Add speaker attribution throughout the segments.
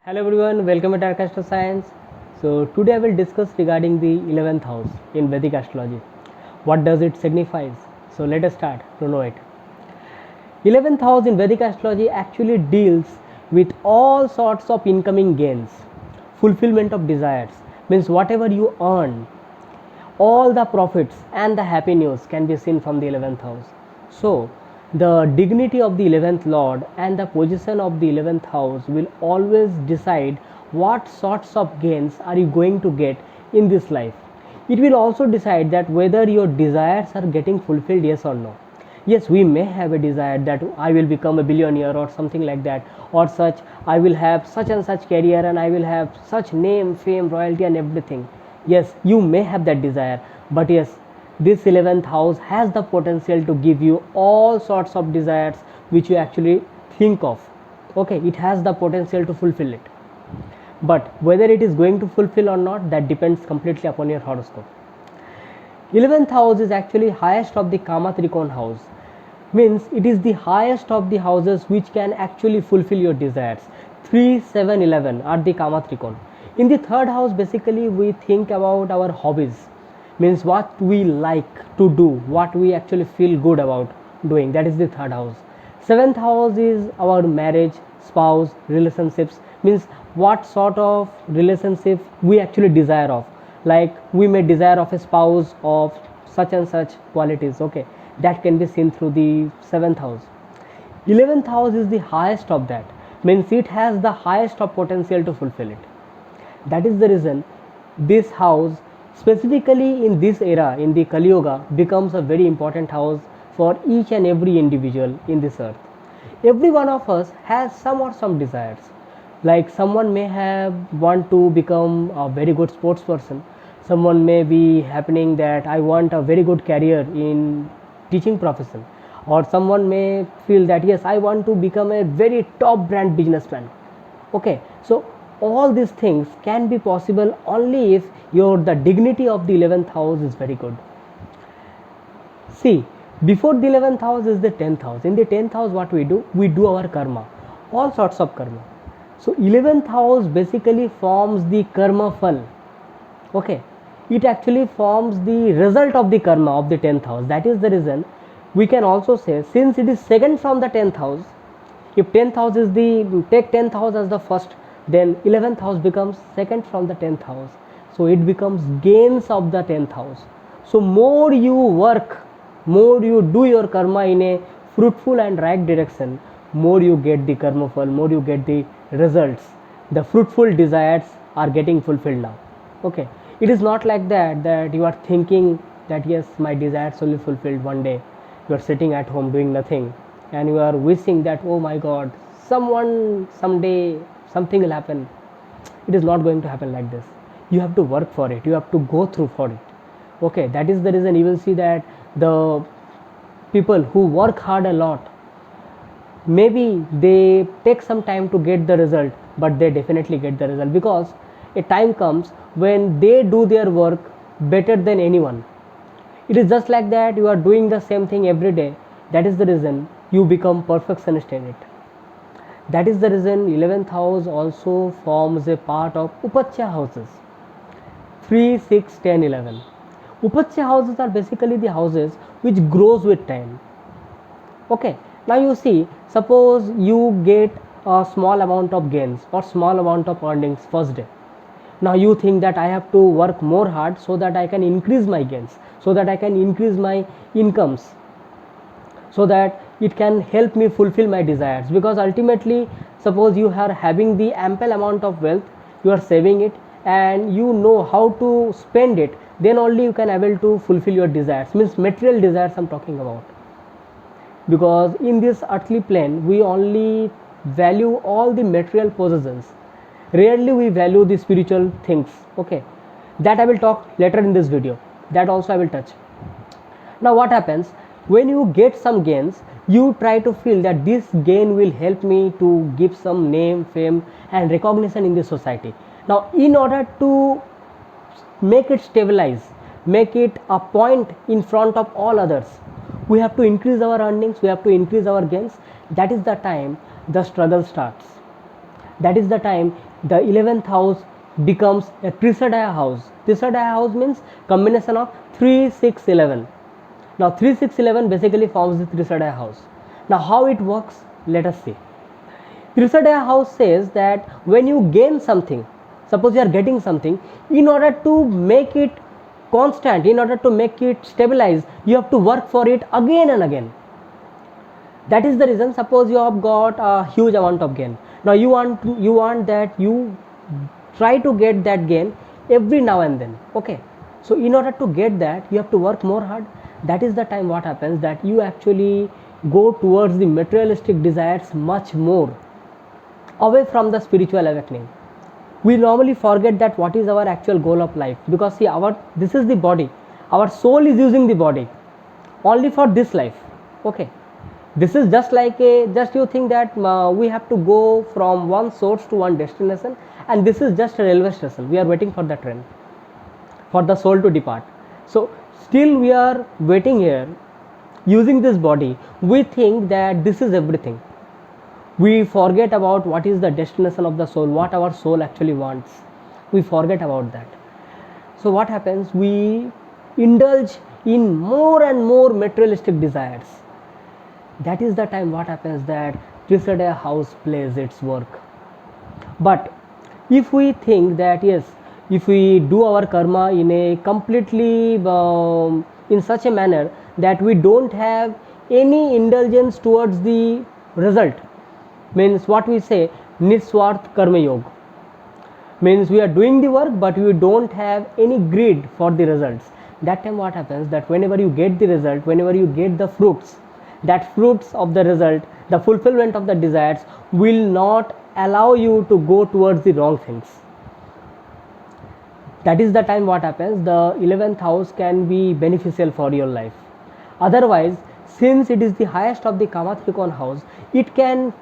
Speaker 1: Hello everyone, welcome to Dark Astro Science. So today I will discuss regarding the 11th house in Vedic astrology. What does it signifies? So let us start to know it. 11th house in Vedic astrology actually deals with all sorts of incoming gains, fulfillment of desires, means whatever you earn, all the profits and the happy news can be seen from the 11th house. So the dignity of the 11th lord and the position of the 11th house will always decide what sorts of gains are you going to get in this life. It will also decide that whether your desires are getting fulfilled, yes or no. Yes, we may have a desire that I will become a billionaire or something like that, or such I will have such and such career and I will have such name, fame, royalty and everything. Yes, you may have that desire, but yes, this 11th house has the potential to give you all sorts of desires which you actually think of. Okay, it has the potential to fulfill it, but whether it is going to fulfill or not, that depends completely upon your horoscope. 11th house is actually highest of the Kama Trikon house, means it is the highest of the houses which can actually fulfill your desires. 3, 7, 11 are the Kama Trikon. In the third house, basically we think about our hobbies, means what we like to do, what we actually feel good about doing, that is the third house. Seventh house is our marriage, spouse, relationships, means what sort of relationship we actually desire of, like we may desire of a spouse of such and such qualities. Okay, that can be seen through the seventh house. 11th house is the highest of that, means it has the highest of potential to fulfill it. That is the reason this house, specifically in this era, in the Kali Yuga, becomes a very important house for each and every individual in this earth. Every one of us has some or some desires. Like someone may have want to become a very good sports person. Someone may be happening that I want a very good career in teaching profession, or someone may feel that yes, I want to become a very top brand businessman. Okay, so all these things can be possible only if your the dignity of the 11th house is very good. See, before the 11th house is the 10th house. In the 10th house, what we do? We do our karma, all sorts of karma. So 11th house basically forms the karma phal. Okay, it actually forms the result of the karma of the 10th house. That is the reason we can also say, since it is second from the 10th house, if 10th house is the, take 10th house as the first, then 11th house becomes second from the 10th house. So it becomes gains of the 10th house. So more you work, more you do your karma in a fruitful and right direction, more you get the karma phal, more you get the results. The fruitful desires are getting fulfilled now. Okay, it is not like that you are thinking that yes, my desires will be fulfilled one day. You are sitting at home doing nothing and you are wishing that oh my god, someone someday something will happen. It is not going to happen like this. You have to work for it, you have to go through for it. Okay, that is the reason you will see that the people who work hard a lot, maybe they take some time to get the result, but they definitely get the result, because a time comes when they do their work better than anyone. It is just like that you are doing the same thing every day. That is the reason you become perfectionist in it. That is the reason 11th house also forms a part of Upachya houses. 3, 6, 10, 11. Upachya houses are basically the houses which grows with time. Okay, now you see, suppose you get a small amount of gains or small amount of earnings first day. Now you think that I have to work more hard so that I can increase my gains, so that I can increase my incomes, so that it can help me fulfill my desires. Because ultimately, suppose you are having the ample amount of wealth, you are saving it and you know how to spend it, then only you can able to fulfill your desires, means material desires I'm talking about. Because in this earthly plane we only value all the material possessions, rarely we value the spiritual things. Okay, that I will talk later in this video, that also I will touch. Now what happens when you get some gains, you try to feel that this gain will help me to give some name, fame and recognition in the society. Now in order to make it stabilize, make it a point in front of all others, we have to increase our earnings, we have to increase our gains. That is the time the struggle starts. That is the time the 11th house becomes a Trisadaya house. Trisadaya house means combination of 3, 6, 11. Now 3, 6, 11 basically forms the Trisadaya house. Now how it works, let us see. Trisadaya house says that when you gain something, suppose you are getting something, in order to make it constant, in order to make it stabilize, you have to work for it again and again. That is the reason, suppose you have got a huge amount of gain. Now you want that you try to get that gain every now and then. Okay, so in order to get that, you have to work more hard. That is the time what happens, that you actually go towards the materialistic desires much more, away from the spiritual awakening. We normally forget that what is our actual goal of life, because see, this is the body, our soul is using the body only for this life. Okay, this is just like just you think that we have to go from one source to one destination, and this is just a railway station, we are waiting for the train for the soul to depart. So still we are waiting here using this body. We think that this is everything. We forget about what is the destination of the soul, what our soul actually wants. We forget about that. So what happens, we indulge in more and more materialistic desires. That is the time what happens, that Trisadaya house plays its work. But if we think that yes, if we do our karma in a completely in such a manner that we don't have any indulgence towards the result, means what we say, Niswarth Karma Yoga, means we are doing the work but we don't have any greed for the results. That time what happens, that whenever you get the result, whenever you get the fruits, that fruits of the result, the fulfillment of the desires will not allow you to go towards the wrong things. That is the time what happens, the 11th house can be beneficial for your life. Otherwise, since it is the highest of the Kama Trikona house, it can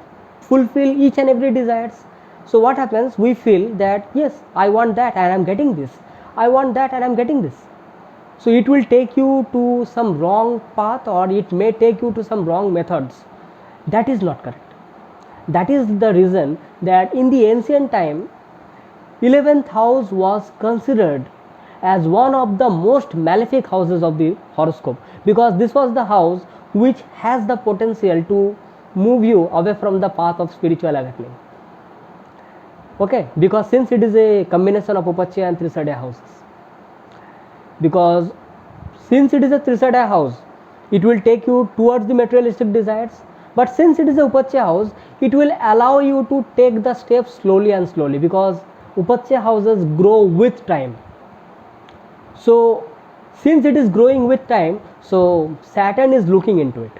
Speaker 1: fulfill each and every desires. So what happens, we feel that yes, I want that and I am getting this, I want that and I am getting this. So it will take you to some wrong path, or it may take you to some wrong methods. That is not correct. That is the reason that in the ancient time, 11th house was considered as one of the most malefic houses of the horoscope, because this was the house which has the potential to move you away from the path of spiritual awakening. Okay, because since it is a combination of Upachya and Trisadaya houses, because since it is a Trisadaya house, it will take you towards the materialistic desires, but since it is a Upachya house, it will allow you to take the steps slowly and slowly, because Upachya houses grow with time. So since it is growing with time, so Saturn is looking into it.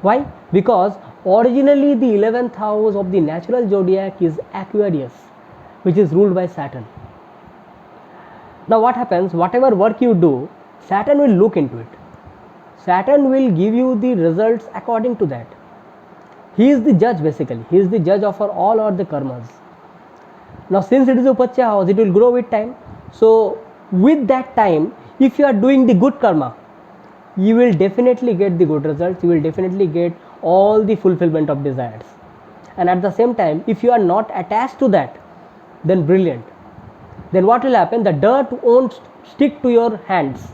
Speaker 1: Why? Because originally the 11th house of the natural zodiac is Aquarius, which is ruled by Saturn. Now what happens, whatever work you do, Saturn will look into it. Saturn will give you the results according to that. He is the judge basically. He is the judge of all or the karmas. Now since it is Upachya house, it will grow with time. So with that time, if you are doing the good karma, you will definitely get the good results. You will definitely get all the fulfillment of desires. And at the same time, if you are not attached to that, then brilliant. Then what will happen? The dirt won't stick to your hands.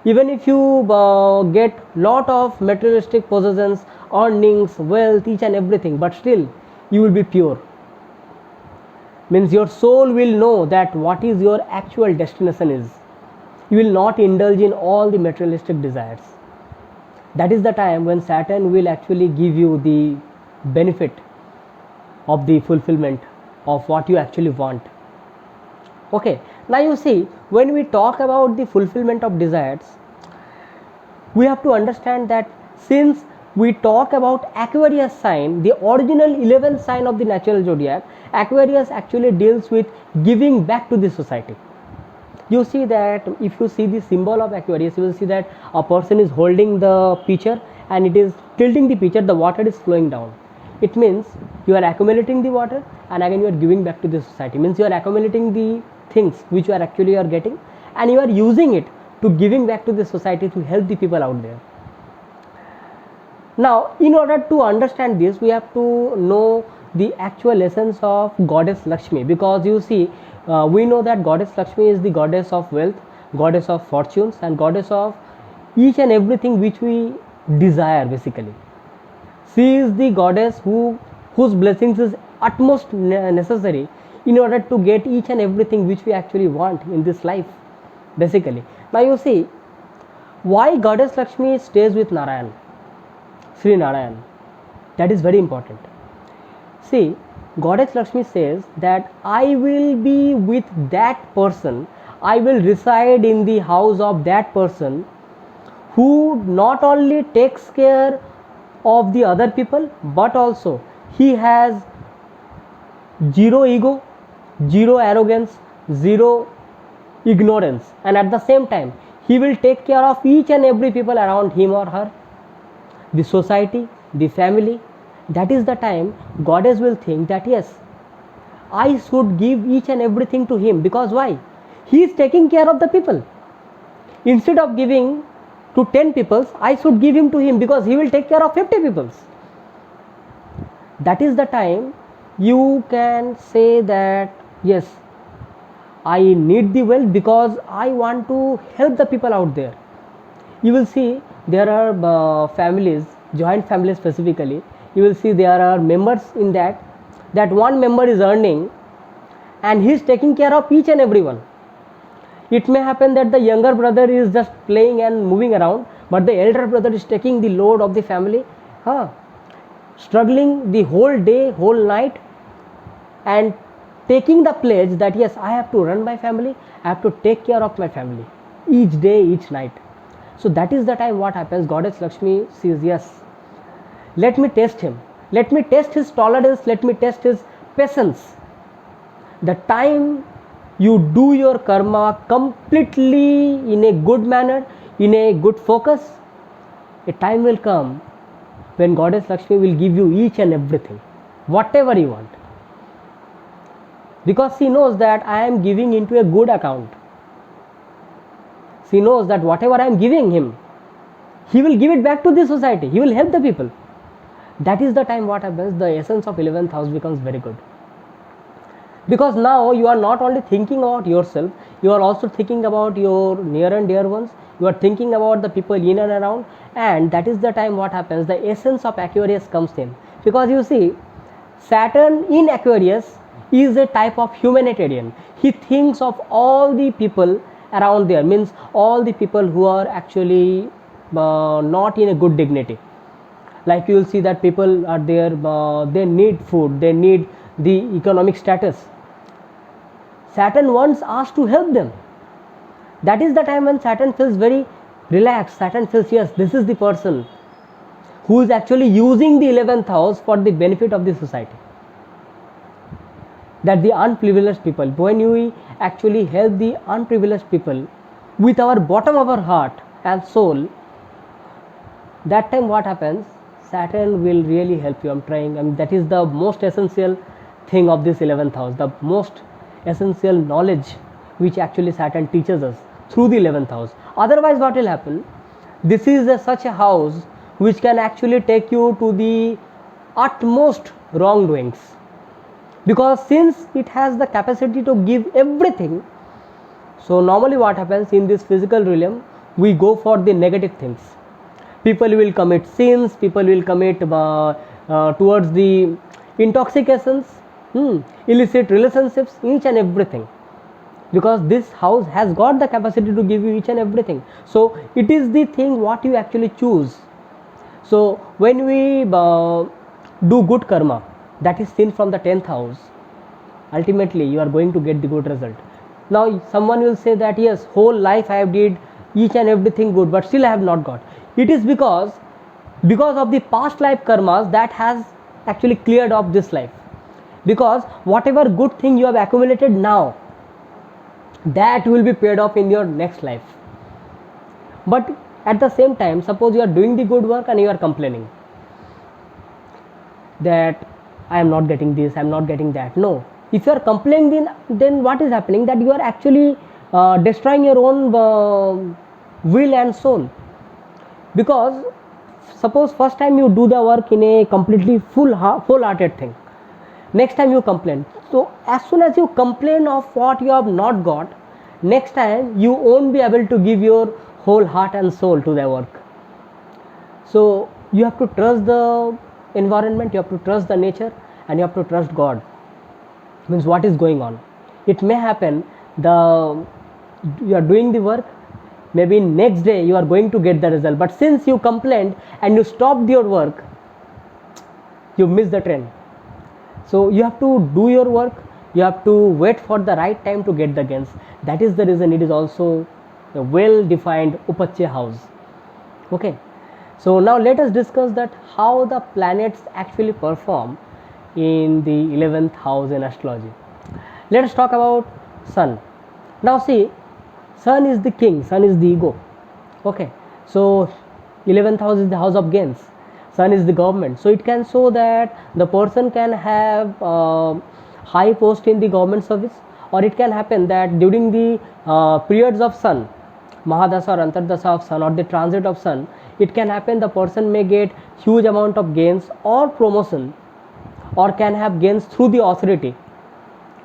Speaker 1: Even if you get lot of materialistic possessions, earnings, wealth, each and everything, but still you will be pure. Means your soul will know that what is your actual destination is. You will not indulge in all the materialistic desires. That is the time when Saturn will actually give you the benefit of the fulfillment of what you actually want. Okay, now you see, when we talk about the fulfillment of desires, we have to understand that since we talk about Aquarius sign, the original 11th sign of the natural zodiac, Aquarius actually deals with giving back to the society. You see that if you see the symbol of Aquarius, you will see that a person is holding the pitcher and it is tilting the pitcher, the water is flowing down. It means you are accumulating the water and again you are giving back to the society. Means you are accumulating the things which you are actually getting and you are using it to giving back to the society to help the people out there. Now in order to understand this, we have to know the actual essence of goddess Lakshmi, because you see, we know that goddess Lakshmi is the goddess of wealth, goddess of fortunes, and goddess of each and everything which we desire basically. She is the goddess whose blessings is utmost necessary in order to get each and everything which we actually want in this life basically. Now you see, why goddess Lakshmi stays with Narayan, Sri Narayan? That is very important. See, goddess Lakshmi says that I will be with that person, I will reside in the house of that person who not only takes care of the other people, but also he has zero ego, zero arrogance, zero ignorance, and at the same time he will take care of each and every people around him or her, the society, the family. That is the time goddess will think that yes, I should give each and everything to him, because why? He is taking care of the people. Instead of giving to 10 peoples, I should give him to him, because he will take care of 50 peoples. That is the time you can say that yes, I need the wealth because I want to help the people out there. You will see there are families, joint families specifically, you will see there are members in that one member is earning and he is taking care of each and everyone. It may happen that the younger brother is just playing and moving around, but the elder brother is taking the load of the family, struggling the whole day, whole night, and taking the pledge that yes, I have to run my family, I have to take care of my family each day, each night. So that is the time what happens, goddess Lakshmi says yes, let me test him, let me test his tolerance, let me test his patience. The time you do your karma completely in a good manner, in a good focus, a time will come when goddess Lakshmi will give you each and everything, whatever you want, because she knows that I am giving into a good account. She knows that whatever I am giving him, he will give it back to the society, he will help the people. That is the time what happens, the essence of 11th house becomes very good, because now you are not only thinking about yourself, you are also thinking about your near and dear ones, you are thinking about the people in and around, and that is the time what happens, the essence of Aquarius comes in. Because you see, Saturn in Aquarius is a type of humanitarian, he thinks of all the people around there, means all the people who are actually not in a good dignity. Like you will see that people are there, they need food, they need the economic status. Saturn wants us to help them. That is the time when Saturn feels very relaxed. Saturn feels yes, this is the person who is actually using the 11th house for the benefit of the society. That the unprivileged people, when we actually help the unprivileged people with our bottom of our heart and soul, that time what happens, Saturn will really help you. I'm trying, that is the most essential thing of this 11th house, the most essential knowledge which actually Saturn teaches us through the 11th house. Otherwise what will happen, this is such a house which can actually take you to the utmost wrongdoings, because since it has the capacity to give everything, so normally what happens in this physical realm, we go for the negative things. People will commit sins, people will commit towards the intoxications, illicit relationships, each and everything, because this house has got the capacity to give you each and everything. So it is the thing what you actually choose. So when we do good karma, that is seen from the 10th house, ultimately you are going to get the good result. Now someone will say that yes, whole life I have did each and everything good, but still I have not got. It is because of the past life karmas that has actually cleared off this life, because whatever good thing you have accumulated now, that will be paid off in your next life. But at the same time, suppose you are doing the good work and you are complaining that I am not getting this, I am not getting that. No, if you are complaining, then what is happening, that you are actually destroying your own will and soul. Because suppose first time you do the work in a completely full-hearted thing, Next time you complain. So as soon as you complain of what you have not got, next time you won't be able to give your whole heart and soul to the work. So you have to trust the environment, you have to trust the nature, and you have to trust God. Means what is going on. It may happen you are doing the work, maybe next day you are going to get the result, but since you complained and you stopped your work, you missed the trend. So you have to do your work, you have to wait for the right time to get the gains. That is the reason it is also a well defined Upachya house. Okay, so now let us discuss that how the planets actually perform in the 11th house in astrology. Let us talk about Sun. Now see, Sun is the king, Sun is the ego. Okay, so 11th house is the house of gains, Sun is the government. So it can show that the person can have high post in the government service, or it can happen that during the periods of Sun, Mahadasa or Antardasa of Sun, or the transit of Sun, it can happen the person may get huge amount of gains or promotion, or can have gains through the authority.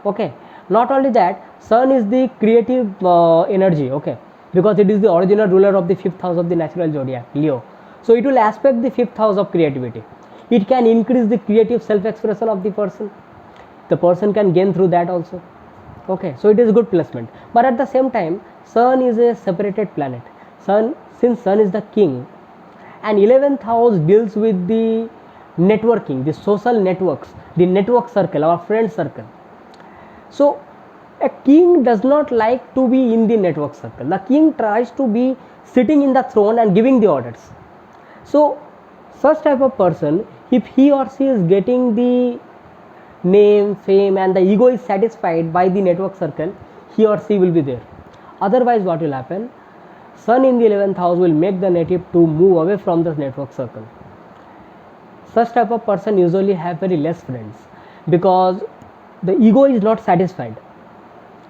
Speaker 1: Okay, not only that, Sun is the creative energy. Okay, because it is the original ruler of the 5th house of the natural zodiac, Leo. So it will aspect the 5th house of creativity. It can increase the creative self-expression of the person. The person can gain through that also. Okay, so it is good placement. But at the same time, Sun is a separated planet. Since Sun is the king, and 11th house deals with the networking, the social networks, the network circle, our friend circle. So a king does not like to be in the network circle. The king tries to be sitting in the throne and giving the orders. So such type of person, if he or she is getting the name, fame, and the ego is satisfied by the network circle, he or she will be there. Otherwise what will happen? Sun in the 11th house will make the native to move away from the network circle. Such type of person usually have very less friends, because the ego is not satisfied.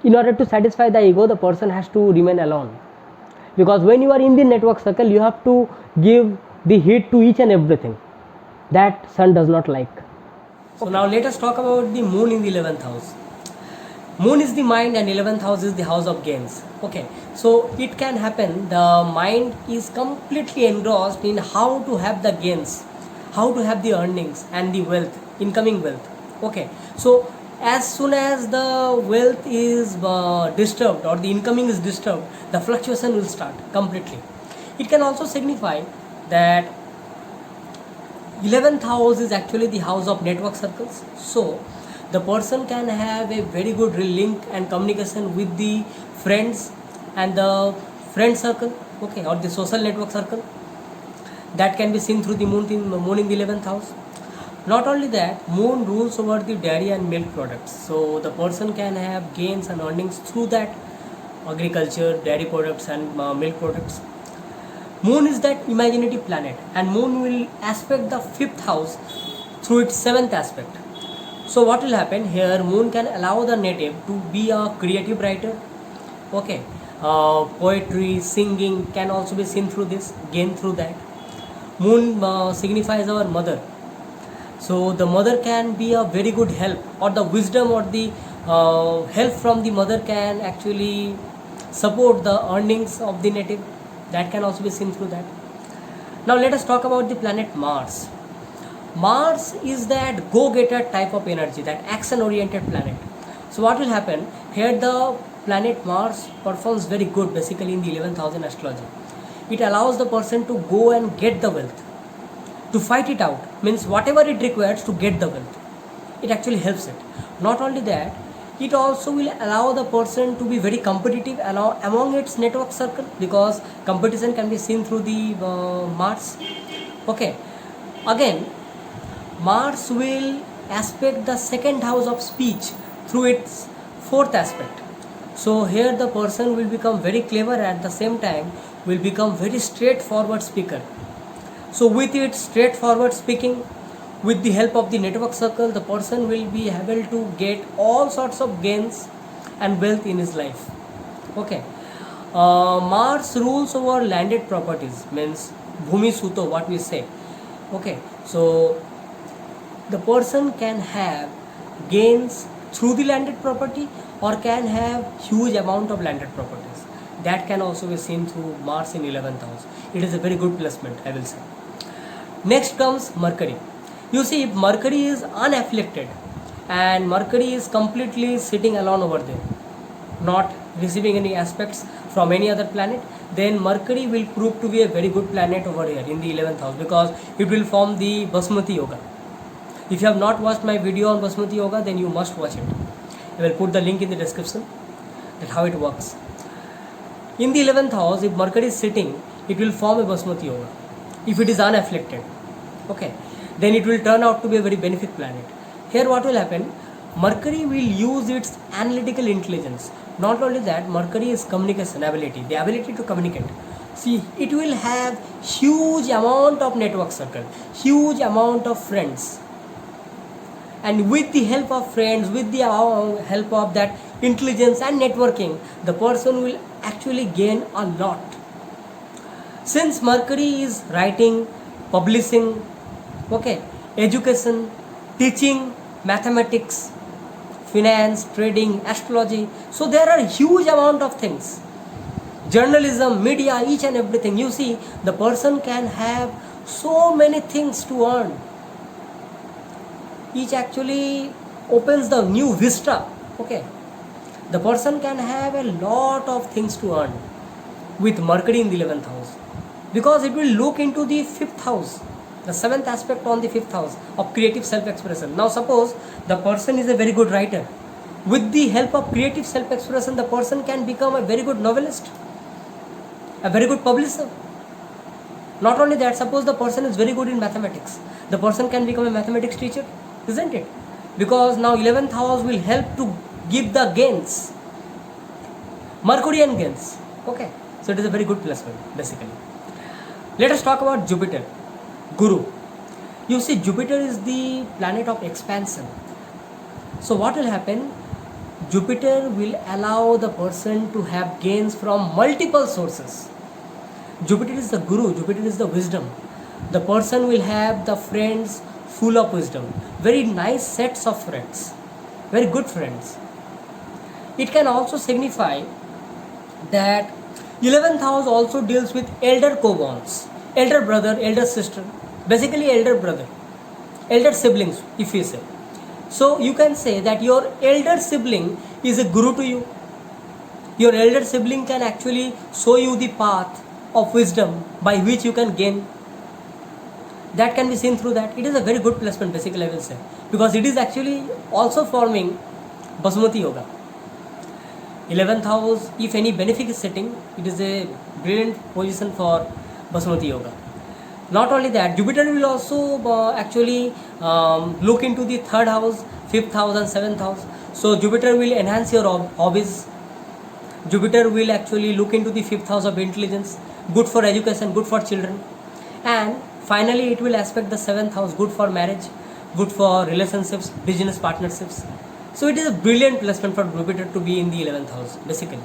Speaker 1: In order to satisfy the ego, the person has to remain alone, because when you are in the network circle, you have to give the heat to each and everything. That Sun does not like. So now let us talk about the moon in the 11th house. Moon is the mind and 11th house is the house of gains. Okay, so it can happen the mind is completely engrossed in how to have the gains, how to have the earnings and the wealth, incoming wealth. Okay, so as soon as the wealth is disturbed or the incoming is disturbed, the fluctuation will start completely. It can also signify that 11th house is actually the house of network circles. So the person can have a very good link and communication with the friends and the friend circle, okay, or the social network circle. That can be seen through the moon in the 11th house. Not only that, moon rules over the dairy and milk products. So the person can have gains and earnings through that agriculture, dairy products and milk products. Moon is that imaginative planet, and moon will aspect the 5th house through its 7th aspect. So what will happen here? Moon can allow the native to be a creative writer. Okay, poetry, singing can also be seen through this, gain through that. Moon signifies our mother. So the mother can be a very good help, or the wisdom or the help from the mother can actually support the earnings of the native. That can also be seen through that. Now let us talk about the planet Mars. Mars is that go-getter type of energy, that action-oriented planet. So what will happen? Here the planet Mars performs very good basically in the 11th house in astrology. It allows the person to go and get the wealth, to fight it out, means whatever it requires to get the wealth. It actually helps it. Not only that, it also will allow the person to be very competitive among its network circle, because competition can be seen through the Mars. Okay, again Mars will aspect the 2nd house of speech through its 4th aspect. So here the person will become very clever, at the same time will become very straightforward speaker. So with its straightforward speaking, with the help of the network circle, the person will be able to get all sorts of gains and wealth in his life. Okay, Mars rules over landed properties, means Bhumi Suto, what we say. Okay, so the person can have gains through the landed property or can have huge amount of landed properties. That can also be seen through Mars in 11th house. It is a very good placement, I will say. Next comes Mercury. You see, if Mercury is unafflicted and Mercury is completely sitting alone over there, not receiving any aspects from any other planet, then Mercury will prove to be a very good planet over here in the 11th house, because it will form the Basmati Yoga. If you have not watched my video on Basmati Yoga, then you must watch it. I will put the link in the description, that how it works. In the 11th house, if Mercury is sitting, it will form a Basmati Yoga. If it is unafflicted, okay, then it will turn out to be a very benefic planet. Here what will happen? Mercury will use its analytical intelligence. Not only that, Mercury is communication ability, the ability to communicate. See, it will have huge amount of network circle, huge amount of friends. And with the help of friends, with the help of that intelligence and networking, the person will actually gain a lot. Since Mercury is writing, publishing, okay, education, teaching, mathematics, finance, trading, astrology, so there are huge amount of things. Journalism, media, each and everything. You see, the person can have so many things to earn. Each actually opens the new vista. Okay, the person can have a lot of things to earn with Mercury in the 11th house, because it will look into the 5th house, the 7th aspect on the 5th house of creative self-expression. Now suppose the person is a very good writer. With the help of creative self-expression, the person can become a very good novelist, a very good publisher. Not only that, suppose the person is very good in mathematics, the person can become a mathematics teacher, isn't it? Because now 11th house will help to give the gains, Mercurian gains. Okay, so it is a very good placement basically. Let us talk about Jupiter, Guru. You see, Jupiter is the planet of expansion. So what will happen? Jupiter will allow the person to have gains from multiple sources. Jupiter is the Guru, Jupiter is the wisdom. The person will have the friends full of wisdom, very nice sets of friends, very good friends. It can also signify that 11th house also deals with elder co-bonds, elder brother, elder sister, basically elder brother, elder siblings, if you say. So you can say that your elder sibling is a guru to you. Your elder sibling can actually show you the path of wisdom by which you can gain. That can be seen through that. It is a very good placement basically, I will say, because it is actually also forming Basmati Yoga. 11th house, if any benefic is sitting, it is a brilliant position for Basmati Yoga. Not only that, Jupiter will also actually look into the 3rd house, 5th house and 7th house. So Jupiter will enhance your hobbies. Jupiter will actually look into the 5th house of intelligence, good for education, good for children. And finally it will aspect the 7th house, good for marriage, good for relationships, business partnerships. So it is a brilliant placement for Jupiter to be in the 11th house basically.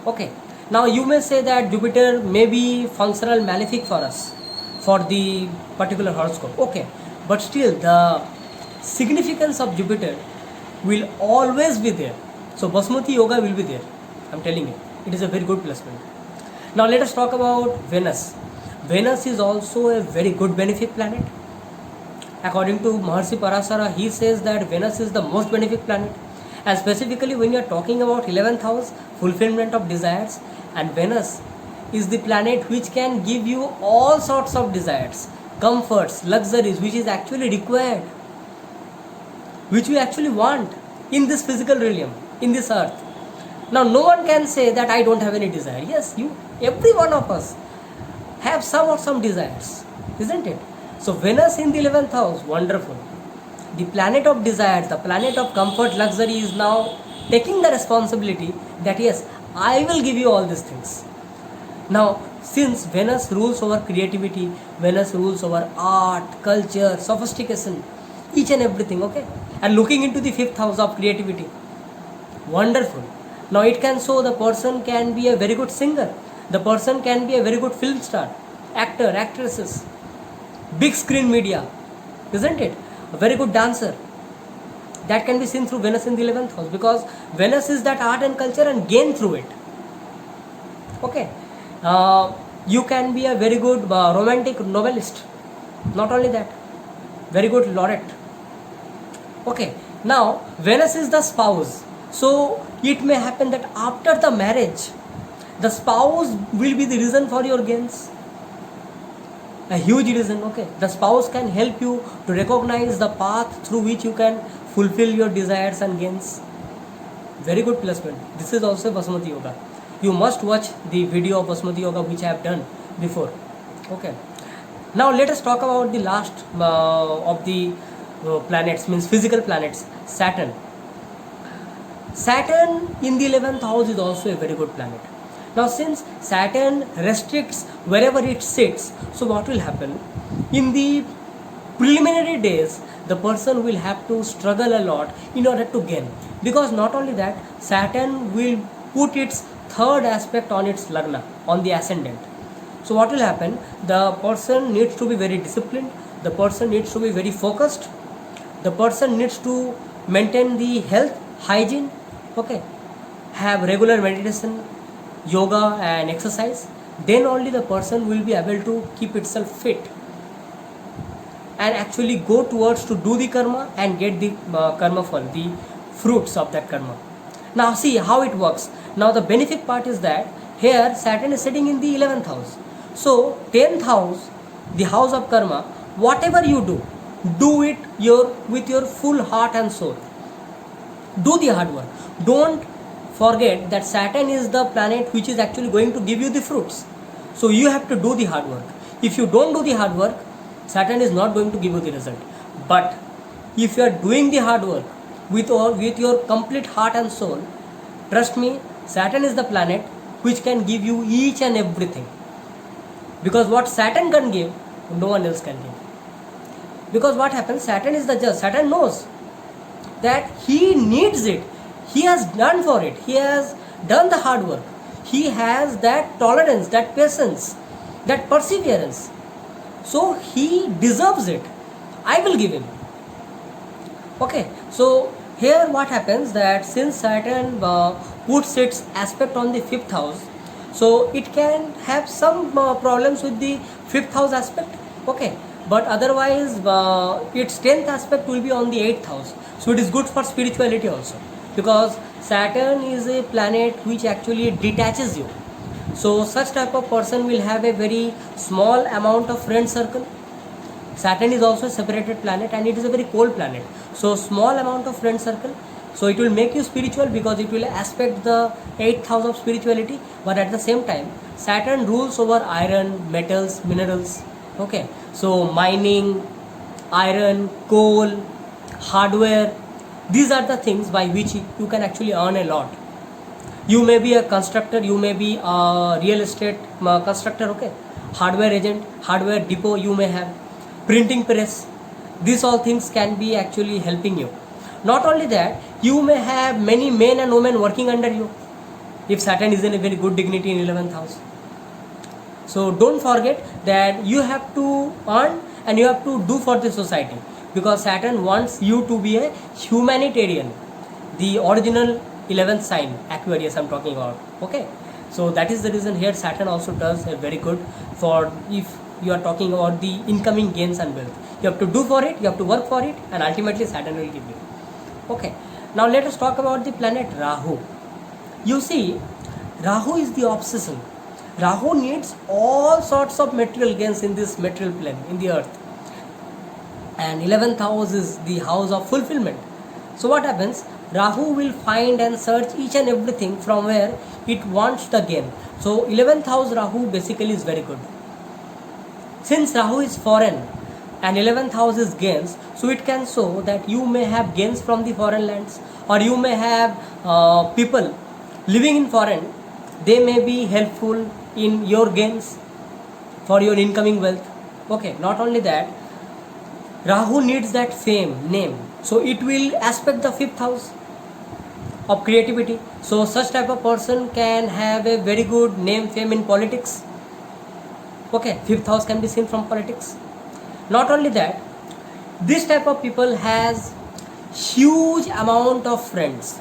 Speaker 1: Okay, now you may say that Jupiter may be functional malefic for us, for the particular horoscope. Okay, but still the significance of Jupiter will always be there. So Basmati Yoga will be there, I'm telling you. It is a very good placement. Now let us talk about Venus. Venus is also a very good benefic planet. According to Maharshi Parasara, he says that Venus is the most benefic planet. And specifically when you are talking about 11th house, fulfillment of desires, and Venus is the planet which can give you all sorts of desires, comforts, luxuries, which is actually required, which we actually want in this physical realm, in this earth. Now no one can say that I don't have any desire. Yes, every one of us have some desires, isn't it? So Venus in the 11th house, wonderful. The planet of desires, the planet of comfort, luxury is now taking the responsibility that yes, I will give you all these things. Now since Venus rules over creativity, Venus rules over art, culture, sophistication, each and everything, okay? And looking into the 5th house of creativity, wonderful. Now it can show the person can be a very good singer, the person can be a very good film star, actor, actresses, big screen media, isn't it? A very good dancer. that can be seen through Venus in the 11th house, because Venus is that art and culture and gain through it. Okay, you can be a very good romantic novelist, not only that, very good laureate. Okay, now Venus is the spouse, so it may happen that after the marriage the spouse will be the reason for your gains, a huge reason. Okay, the spouse can help you to recognize the path through which you can fulfill your desires and gains. Very good placement. This is also Basmati Yoga. You must watch the video of Basmati Yoga which I have done before. Okay, now let us talk about the last of the planets, means physical planets, Saturn. Saturn in the 11th house is also a very good planet. Now since Saturn restricts wherever it sits, so what will happen? In the preliminary days, the person will have to struggle a lot in order to gain, because not only that, Saturn will put its third aspect on its Lagna, on the ascendant. So what will happen? The person needs to be very disciplined, the person needs to be very focused, the person needs to maintain the health, hygiene, okay, have regular meditation, yoga and exercise. Then only the person will be able to keep itself fit and actually go towards to do the karma and get the karma fall, the fruits of that karma. Now see how it works. Now the benefic part is that here Saturn is sitting in the 11th house. So 10th house, the house of karma, whatever you do it with your full heart and soul. Do the hard work. Don't forget that Saturn is the planet which is actually going to give you the fruits. So you have to do the hard work. If you don't do the hard work, Saturn is not going to give you the result. But if you are doing the hard work with your complete heart and soul, trust me, Saturn is the planet which can give you each and everything. Because what Saturn can give, no one else can give. Because what happens, Saturn is the judge. Saturn knows that he needs it. He has done for it. He has done the hard work. He has that tolerance, that patience, that perseverance. So he deserves it. I will give him. Okay, so here what happens, that since Saturn puts its aspect on the 5th house, so it can have some problems with the 5th house aspect. Okay, but otherwise its 10th aspect will be on the 8th house. So it is good for spirituality also, because Saturn is a planet which actually detaches you. So such type of person will have a very small amount of friend circle. Saturn is also a separated planet and it is a very cold planet. So small amount of friend circle. So it will make you spiritual because it will aspect the 8th house of spirituality. But at the same time, Saturn rules over iron, metals, minerals. Okay, so mining, iron, coal, hardware, these are the things by which you can actually earn a lot. You may be a constructor, you may be a real estate constructor, okay, hardware agent, hardware depot you may have, printing press. These all things can be actually helping you. Not only that, you may have many men and women working under you if Saturn is in a very good dignity in 11th house. So don't forget that you have to earn and you have to do for the society, because Saturn wants you to be a humanitarian, the original 11th sign, Aquarius I'm talking about. Okay, so that is the reason here Saturn also does a very good for if you are talking about the incoming gains and wealth. You have to do for it, you have to work for it, and ultimately Saturn will give you. Okay, now let us talk about the planet Rahu. You see, Rahu is the obsession. Rahu needs all sorts of material gains in this material plane, in the earth. And 11th house is the house of fulfillment. So what happens? Rahu will find and search each and everything from where it wants the gain. So 11th house Rahu basically is very good. Since Rahu is foreign and 11th house is gains, so it can show that you may have gains from the foreign lands, or you may have people living in foreign. They may be helpful in your gains for your incoming wealth. Okay, not only that, Rahu needs that fame, name. So it will aspect the 5th house of creativity. So such type of person can have a very good name, fame in politics. Okay, 5th house can be seen from politics. Not only that, this type of people has huge amount of friends.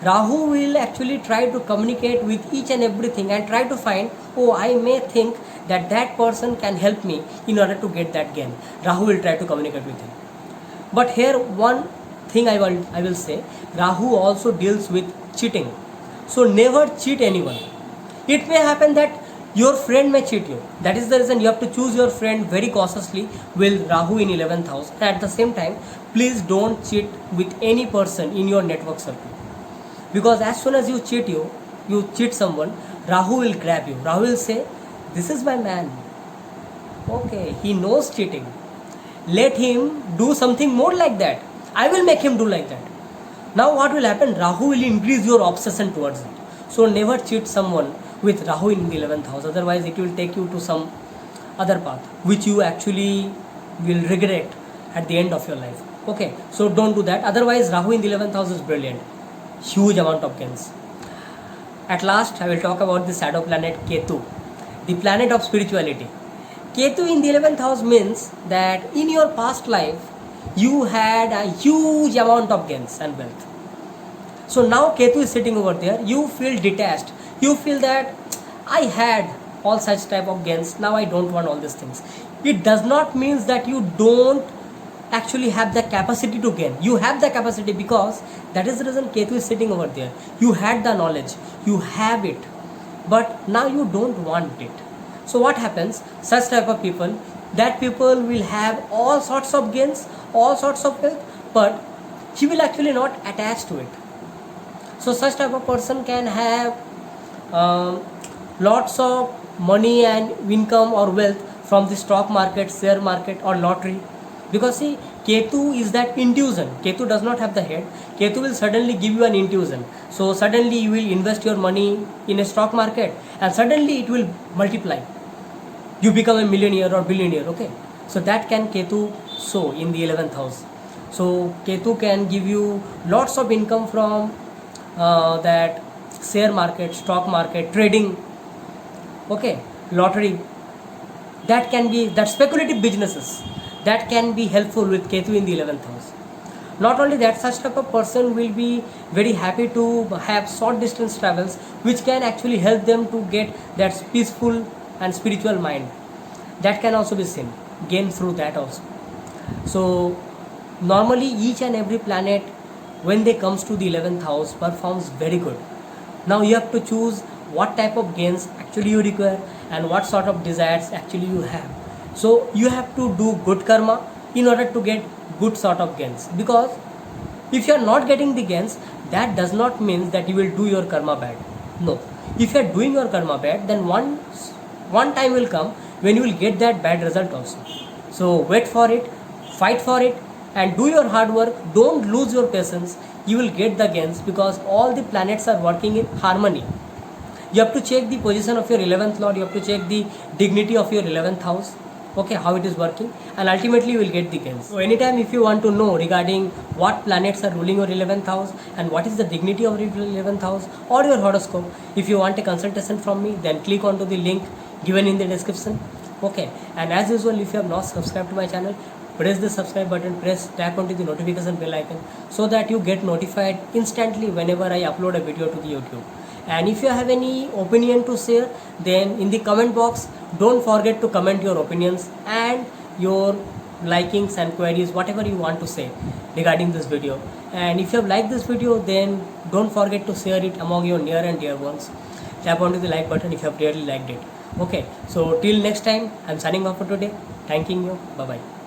Speaker 1: Rahu will actually try to communicate with each and everything and try to find, oh, I may think that that person can help me in order to get that gain. Rahu will try to communicate with him. But here one thing I will say, Rahu also deals with cheating. So never cheat anyone. It may happen that your friend may cheat you. That is the reason you have to choose your friend very cautiously with Rahu in 11th house. And at the same time, please don't cheat with any person in your network circle. Because as soon as you cheat someone, Rahu will grab you. Rahu will say, this is my man. Okay, he knows cheating. Let him do something more like that. I will make him do like that. Now what will happen? Rahu will increase your obsession towards it. So never cheat someone with Rahu in the 11th house. Otherwise it will take you to some other path which you actually will regret at the end of your life. Okay, so don't do that. Otherwise Rahu in the 11th house is brilliant. Huge amount of gains. At last I will talk about the shadow planet Ketu, the planet of spirituality. Ketu in the 11th house means that in your past life you had a huge amount of gains and wealth. So now Ketu is sitting over there, you feel detached, you feel that I had all such type of gains, now I don't want all these things. It does not mean that you don't actually have the capacity to gain. You have the capacity, because that is the reason Ketu is sitting over there. You had the knowledge, you have it, but now you don't want it. So what happens? Such type of people, that people will have all sorts of gains, all sorts of wealth, but he will actually not attach to it. So such type of person can have lots of money and income or wealth from the stock market, share market or lottery. Because see, Ketu is that intuition. Ketu does not have the head. Ketu will suddenly give you an intuition. So suddenly you will invest your money in a stock market and suddenly it will multiply. You become a millionaire or billionaire, okay? So that can Ketu sow in the 11th house. So Ketu can give you lots of income from that share market, stock market, trading, okay, lottery. That can be, that speculative businesses, that can be helpful with Ketu in the 11th house. Not only that, such type of person will be very happy to have short distance travels, which can actually help them to get that peaceful and spiritual mind. That can also be seen, gain through that also. So normally each and every planet, when they comes to the 11th house, performs very good. Now you have to choose what type of gains actually you require and what sort of desires actually you have. So you have to do good karma in order to get good sort of gains. Because if you are not getting the gains, that does not mean that you will do your karma bad. No. If you are doing your karma bad, then one time will come when you will get that bad result also. So wait for it, fight for it, and do your hard work. Don't lose your patience. You will get the gains, because all the planets are working in harmony. You have to check the position of your 11th lord, you have to check the dignity of your 11th house, okay, how it is working, and ultimately you will get the gains. So anytime if you want to know regarding what planets are ruling your 11th house and what is the dignity of your 11th house or your horoscope, if you want a consultation from me, then click onto the link given in the description, okay. And as usual, if you have not subscribed to my channel, press the subscribe button, tap onto the notification bell icon, so that you get notified instantly whenever I upload a video to the YouTube. And if you have any opinion to share, then in the comment box, don't forget to comment your opinions and your likings and queries, whatever you want to say regarding this video. And if you have liked this video, then don't forget to share it among your near and dear ones. Tap onto the like button if you have really liked it. Okay, so till next time, I'm signing off for today. Thanking you. Bye bye.